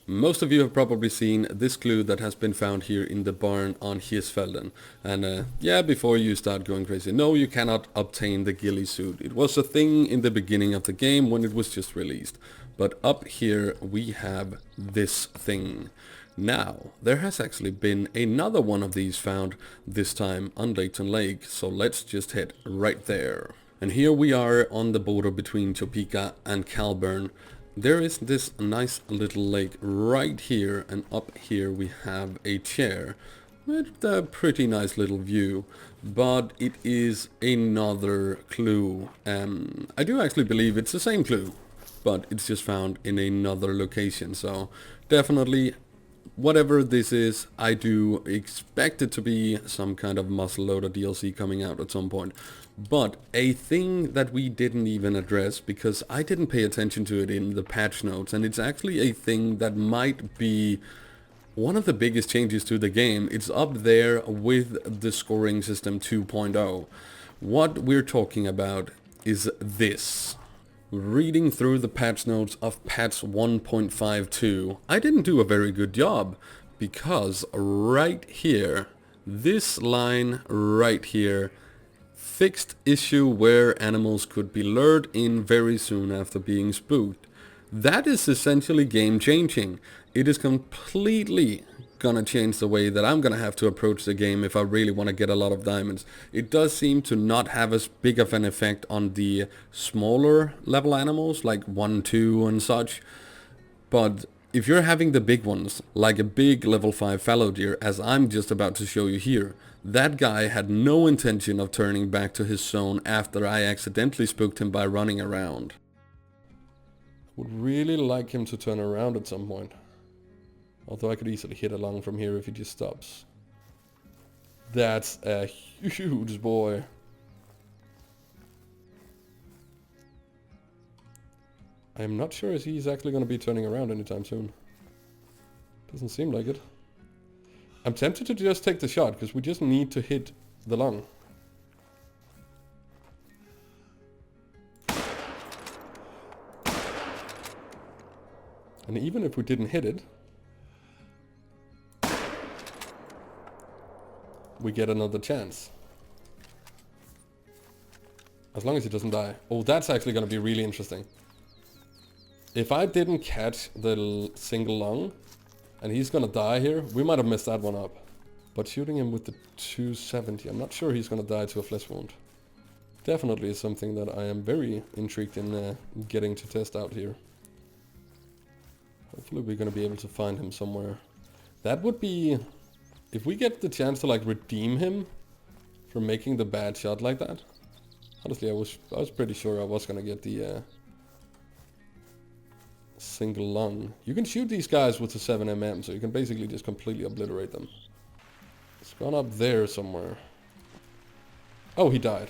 Most of you have probably seen this clue that has been found here in the barn on Hirschfelden. And yeah, before you start going crazy, no, you cannot obtain the ghillie suit. It was a thing in the beginning of the game when it was just released. But up here we have this thing. Now, there has actually been another one of these found, this time on Leighton Lake, so let's just head right there. And here we are on the border between Topeka and Calburn. There is this nice little lake right here, and up here we have a chair with a pretty nice little view, but it is another clue. I do actually believe it's the same clue, but it's just found in another location, so definitely whatever this is, I do expect it to be some kind of Muzzleloader DLC coming out at some point. But a thing that we didn't even address, because I didn't pay attention to it in the patch notes, and it's actually a thing that might be one of the biggest changes to the game. It's up there with the scoring system 2.0. What we're talking about is this. Reading through the patch notes of patch 1.52, I didn't do a very good job, because right here, this line right here, fixed issue where animals could be lured in very soon after being spooked. That is essentially game changing. It is completely gonna change the way that I'm gonna have to approach the game if I really want to get a lot of diamonds. It does seem to not have as big of an effect on the smaller level animals like 1, 2 and such, but if you're having the big ones, like a big level 5 fallow deer, as I'm just about to show you here, that guy had no intention of turning back to his zone after I accidentally spooked him by running around. Would really like him to turn around at some point. Although I could easily hit along from here if he just stops. That's a huge boy. I'm not sure if he's actually going to be turning around anytime soon. Doesn't seem like it. I'm tempted to just take the shot, because we just need to hit the lung. And even if we didn't hit it, we get another chance. As long as he doesn't die. Oh, that's actually going to be really interesting. If I didn't catch the single lung, and he's gonna die here, we might have messed that one up. But shooting him with the 270, I'm not sure he's gonna die to a flesh wound. Definitely is something that I am very intrigued in getting to test out here. Hopefully we're gonna be able to find him somewhere. That would be... if we get the chance to like redeem him for making the bad shot like that. Honestly, I was pretty sure I was gonna get the single lung. You can shoot these guys with the 7mm, so you can basically just completely obliterate them. It's gone up there somewhere. Oh, he died.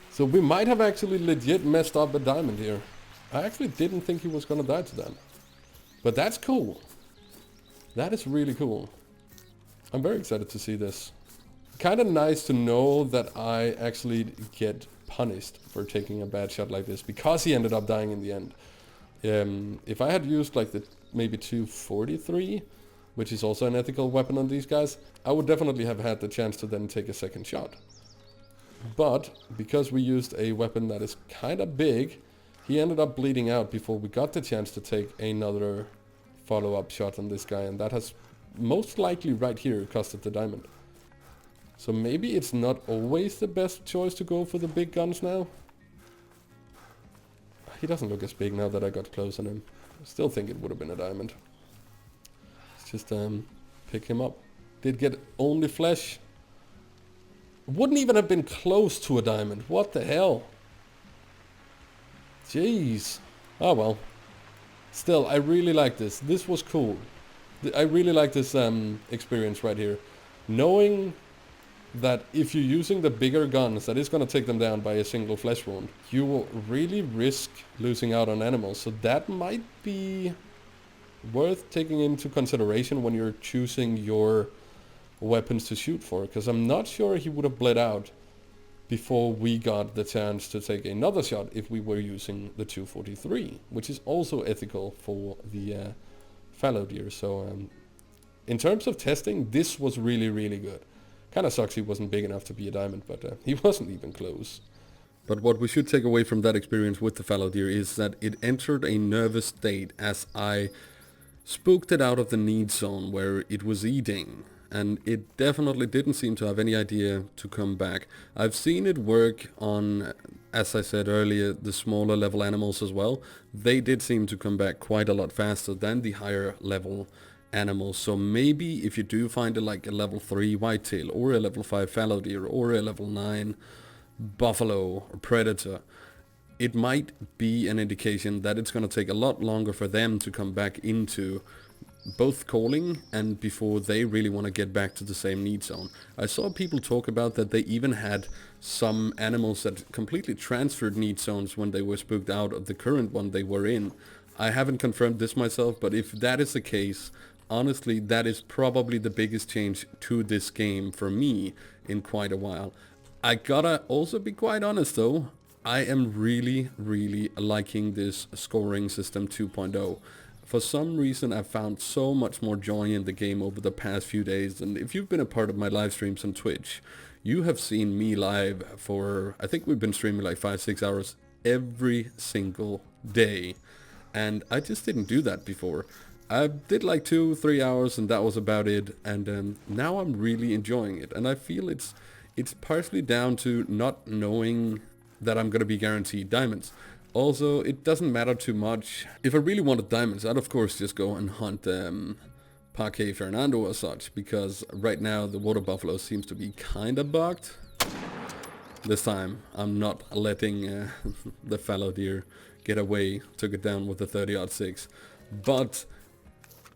So we might have actually legit messed up a diamond here. I actually didn't think he was gonna die to that. But that's cool. That is really cool. I'm very excited to see this. Kind of nice to know that I actually get punished for taking a bad shot like this, because he ended up dying in the end. If I had used like the maybe 243, which is also an ethical weapon on these guys, I would definitely have had the chance to then take a second shot. But because we used a weapon that is kind of big, he ended up bleeding out before we got the chance to take another follow-up shot on this guy, and that has most likely right here costed the diamond. So maybe it's not always the best choice to go for the big guns now. He doesn't look as big now that I got close on him. I still think it would have been a diamond. Let's just pick him up. Did get only flesh. Wouldn't even have been close to a diamond. What the hell? Jeez. Oh well. Still, I really like this. This was cool. I really like this experience right here. Knowing that if you're using the bigger guns, that is going to take them down by a single flesh wound, you will really risk losing out on animals. So that might be worth taking into consideration when you're choosing your weapons to shoot for, because I'm not sure he would have bled out before we got the chance to take another shot if we were using the 243, which is also ethical for the fallow deer. So in terms of testing, this was really, really good. Kind of sucks he wasn't big enough to be a diamond, but he wasn't even close. But what we should take away from that experience with the fallow deer is that it entered a nervous state as I spooked it out of the need zone where it was eating, and it definitely didn't seem to have any idea to come back. I've seen it work on, as I said earlier, the smaller level animals as well. They did seem to come back quite a lot faster than the higher level animals. So maybe if you do find like a level 3 whitetail or a level 5 fallow deer or a level 9 buffalo or predator, it might be an indication that it's going to take a lot longer for them to come back into both calling and before they really want to get back to the same need zone. I saw people talk about that they even had some animals that completely transferred need zones when they were spooked out of the current one they were in. I haven't confirmed this myself, but if that is the case, honestly, that is probably the biggest change to this game for me in quite a while. I gotta also be quite honest though, I am really, really liking this scoring system 2.0. For some reason I've found so much more joy in the game over the past few days, and if you've been a part of my live streams on Twitch, you have seen me live for, I think we've been streaming like 5-6 hours every single day, and I just didn't do that before. I did like 2-3 hours and that was about it, and now I'm really enjoying it, and I feel it's partially down to not knowing that I'm going to be guaranteed diamonds. Also, it doesn't matter too much. If I really wanted diamonds, I'd of course just go and hunt Parque Fernando or such, because right now the water buffalo seems to be kind of bugged. This time I'm not letting the fallow deer get away. Took it down with the 30-06. But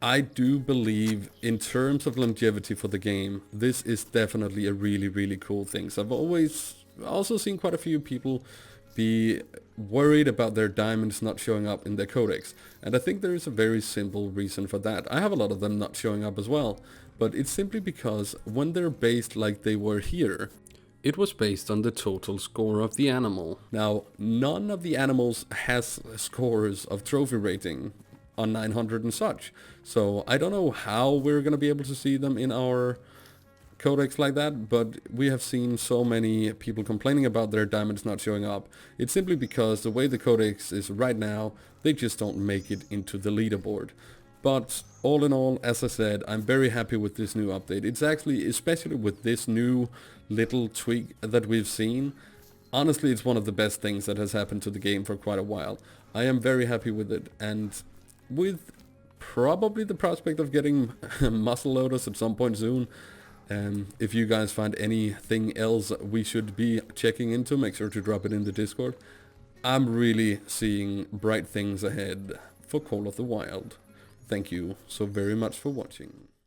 I do believe in terms of longevity for the game, this is definitely a really, really cool thing. So I've always also seen quite a few people be worried about their diamonds not showing up in their codex, and I think there is a very simple reason for that. I have a lot of them not showing up as well, but it's simply because when they're based like they were here, it was based on the total score of the animal. Now, none of the animals has scores of trophy rating on 900 and such, so I don't know how we're gonna be able to see them in our codex like that, but we have seen so many people complaining about their diamonds not showing up. It's simply because the way the codex is right now, they just don't make it into the leaderboard. But all in all, as I said, I'm very happy with this new update. It's actually, especially with this new little tweak that we've seen, honestly it's one of the best things that has happened to the game for quite a while. I am very happy with it, and with probably the prospect of getting muzzleloaders at some point soon. If you guys find anything else we should be checking into, make sure to drop it in the Discord. I'm really seeing bright things ahead for Call of the Wild. Thank you so very much for watching.